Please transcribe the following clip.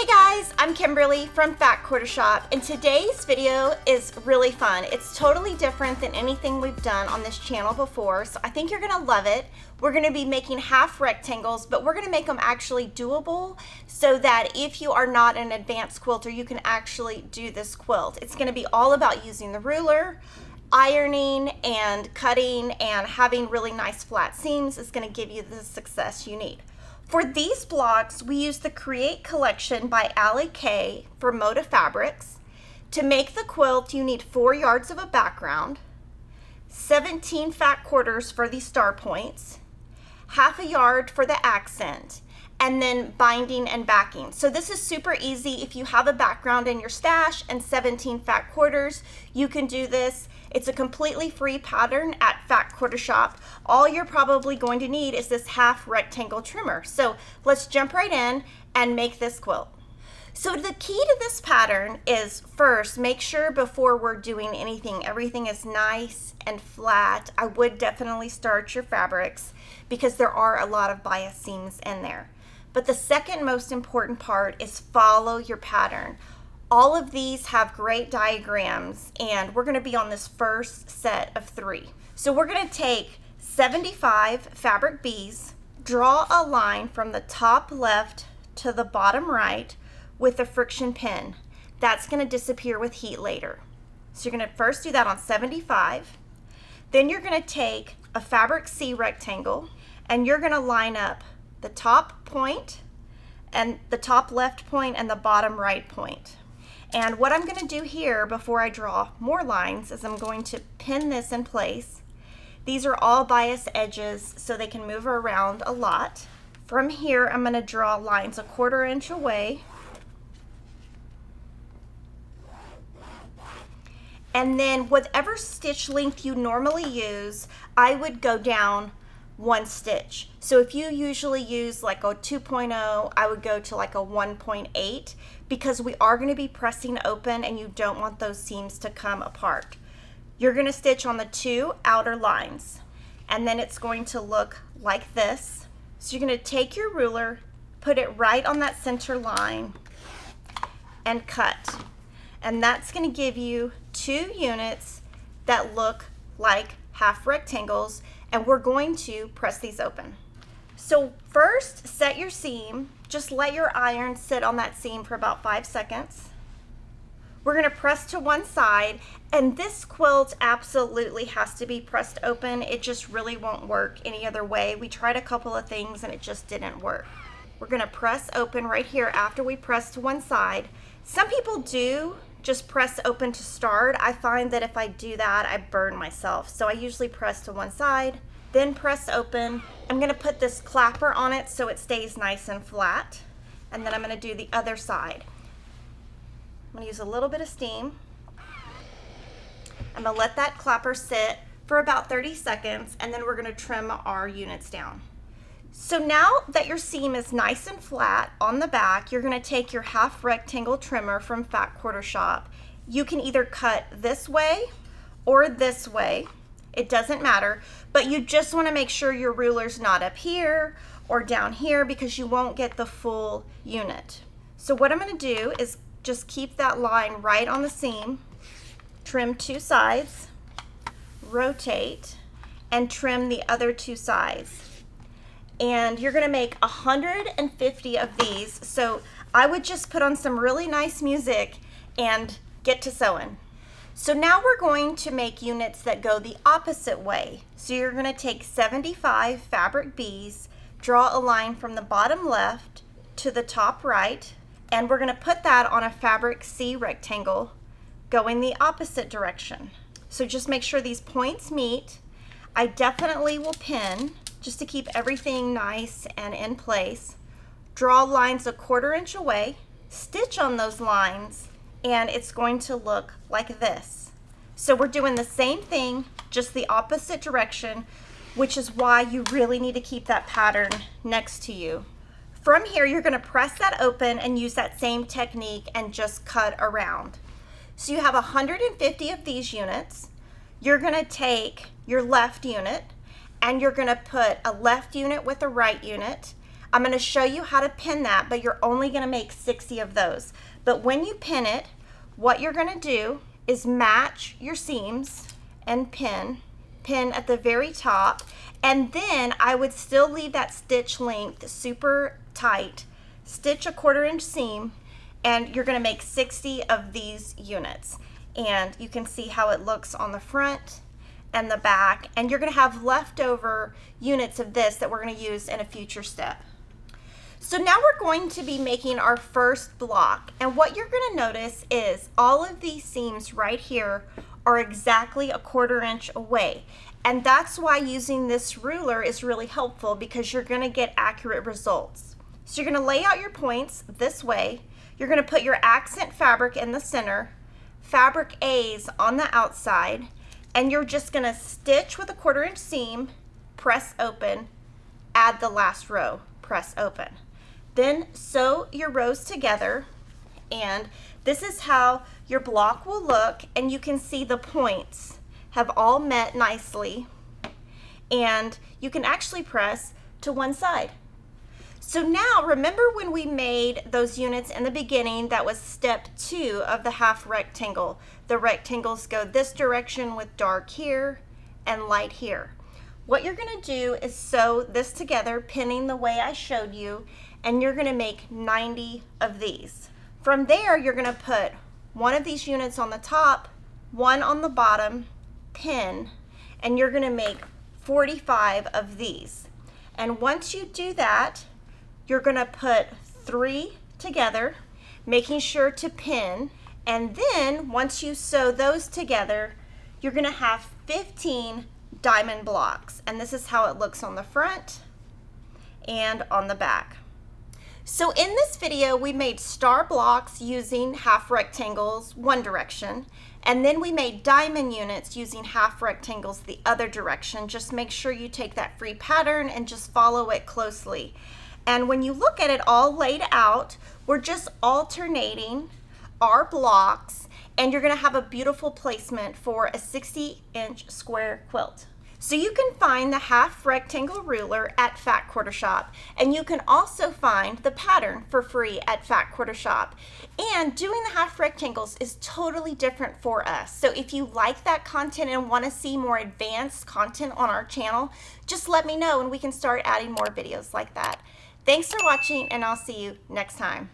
Hey guys, I'm Kimberly from Fat Quarter Shop, and today's video is really fun. It's totally different than anything we've done on this channel before, so I think you're gonna love it. We're gonna be making half rectangles, but we're gonna make them actually doable so that if you are not an advanced quilter, you can actually do this quilt. It's gonna be all about using the ruler, ironing and cutting, and having really nice flat seams is gonna give you the success you need. For these blocks, we use the Create collection by Ali Kay for Moda Fabrics. To make the quilt, you need 4 yards of a background, 17 fat quarters for the star points, half a yard for the accent, and then binding and backing. So this is super easy. If you have a background in your stash and 17 fat quarters, you can do this. It's a completely free pattern at Fat Quarter Shop. All you're probably going to need is this half rectangle trimmer. So let's jump right in and make this quilt. So the key to this pattern is, first, make sure before we're doing anything, everything is nice and flat. I would definitely start your fabrics because there are a lot of bias seams in there. But the second most important part is follow your pattern. All of these have great diagrams, and we're going to be on this first set of 3. So we're going to take 75 fabric bees, draw a line from the top left to the bottom right with a friction pin. That's going to disappear with heat later. So you're going to first do that on 75. Then you're going to take a fabric C rectangle, and you're going to line up the top point and the top left point and the bottom right point. And what I'm going to do here before I draw more lines is I'm going to pin this in place. These are all bias edges so they can move around a lot. From here, I'm going to draw lines 1/4 inch away. And then whatever stitch length you normally use, I would go down 1 stitch. So if you usually use like a 2.0, I would go to like a 1.8 because we are going to be pressing open and you don't want those seams to come apart. You're going to stitch on the 2 outer lines, and then it's going to look like this. So you're going to take your ruler, put it right on that center line, and cut. And that's going to give you 2 units that look like half rectangles, and we're going to press these open. So first, set your seam. Just let your iron sit on that seam for about 5 seconds. We're going to press to one side, and this quilt absolutely has to be pressed open. It just really won't work any other way. We tried a couple of things and it just didn't work. We're going to press open right here after we press to one side. Some people do just press open to start. I find that if I do that, I burn myself. So I usually press to one side, then press open. I'm gonna put this clapper on it so it stays nice and flat. And then I'm gonna do the other side. I'm gonna use a little bit of steam. I'm gonna let that clapper sit for about 30 seconds, and then we're gonna trim our units down. So now that your seam is nice and flat on the back, you're going to take your half rectangle trimmer from Fat Quarter Shop. You can either cut this way or this way. It doesn't matter, but you just want to make sure your ruler's not up here or down here because you won't get the full unit. So what I'm going to do is just keep that line right on the seam, trim 2 sides, rotate, and trim the other 2 sides. And you're going to make 150 of these, so I would just put on some really nice music and get to sewing. So now we're going to make units that go the opposite way. So you're going to take 75 fabric bees, draw a line from the bottom left to the top right, and we're going to put that on a fabric C rectangle going the opposite direction. So just make sure these points meet. I definitely will pin just to keep everything nice and in place. Draw lines 1/4 inch away, stitch on those lines, and it's going to look like this. So we're doing the same thing, just the opposite direction, which is why you really need to keep that pattern next to you. From here, you're going to press that open and use that same technique and just cut around. So you have 150 of these units. You're going to take your left unit, and you're going to put a left unit with a right unit. I'm going to show you how to pin that, but you're only going to make 60 of those. But when you pin it, what you're going to do is match your seams and pin at the very top, and then I would still leave that stitch length super tight, stitch a 1/4 inch seam, and you're going to make 60 of these units. And you can see how it looks on the front and the back, and you're going to have leftover units of this that we're going to use in a future step. So now we're going to be making our first block, and what you're going to notice is all of these seams right here are exactly a 1/4 inch away, and that's why using this ruler is really helpful, because you're going to get accurate results. So you're going to lay out your points this way. You're going to put your accent fabric in the center, fabric A's on the outside, and you're just going to stitch with a 1/4 inch seam, press open, add the last row, press open. Then sew your rows together, and this is how your block will look, and you can see the points have all met nicely, and you can actually press to one side. So now remember when we made those units in the beginning, that was step 2 of the half rectangle. The rectangles go this direction with dark here and light here. What you're going to do is sew this together, pinning the way I showed you, and you're going to make 90 of these. From there, you're going to put one of these units on the top, one on the bottom, pin, and you're going to make 45 of these. And once you do that, you're going to put 3 together, making sure to pin, and then once you sew those together, you're going to have 15 diamond blocks, and this is how it looks on the front and on the back. So in this video, we made star blocks using half rectangles one direction, and then we made diamond units using half rectangles the other direction. Just make sure you take that free pattern and just follow it closely. And when you look at it all laid out, we're just alternating our blocks, and you're going to have a beautiful placement for a 60-inch square quilt. So you can find the half rectangle ruler at Fat Quarter Shop, and you can also find the pattern for free at Fat Quarter Shop. And doing the half rectangles is totally different for us. So if you like that content and want to see more advanced content on our channel, just let me know and we can start adding more videos like that. Thanks for watching, and I'll see you next time.